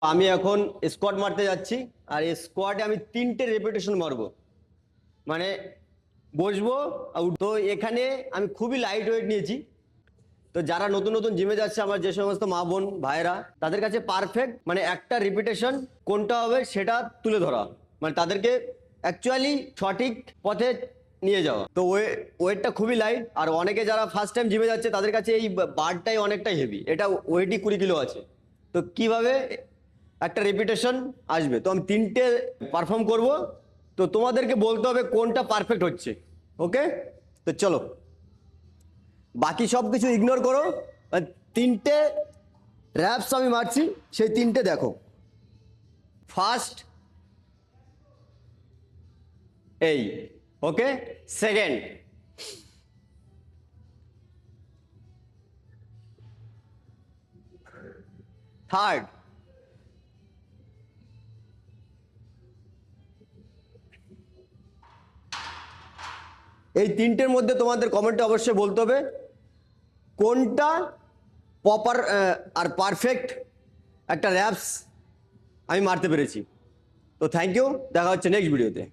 আমি এখন স্কোয়াড মারতে যাচ্ছি, আর এই স্কোয়াডে আমি 3টে রেপিটেশন মারবো, মানে বসবো আউট। তো এখানে আমি খুবই লাইট ওয়েট নিয়েছি। তো যারা নতুন নতুন জিমে যাচ্ছে, আমার যে সমস্ত মা বোন ভাইরা, তাদের কাছে পারফেক্ট মানে একটা রিপিটেশন কোনটা হবে সেটা তুলে ধরা, মানে তাদেরকে অ্যাকচুয়ালি সঠিক পথে নিয়ে যাওয়া। তো ওয়েটটা খুবই লাইট, আর অনেকে যারা ফার্স্ট টাইম জিমে যাচ্ছে তাদের কাছে এই বারটাই অনেকটাই হেভি, এটা ওয়েটই 20 কিলো আছে। তো কিভাবে একটা রেপিটেশন আসবে, তো আমি 3টে পারফর্ম করব, তো তোমাদেরকে বলতে হবে কোনটা পারফেক্ট হচ্ছে। ওকে, তো চলো, বাকি সব কিছু ইগনোর করো, 3টে র্যাপস আমি মারছি, সেই 3টে দেখো। ফার্স্ট এই, ওকে, সেকেন্ড, থার্ড, এই 3টের মধ্যে তোমাদের কমেন্টে অবশ্যই বলতে হবে কোনটা প্রপার আর পারফেক্ট একটা র্যাপস আমি মারতে পেরেছি। তো থ্যাংক ইউ, দেখা হচ্ছে নেক্সট ভিডিওতে।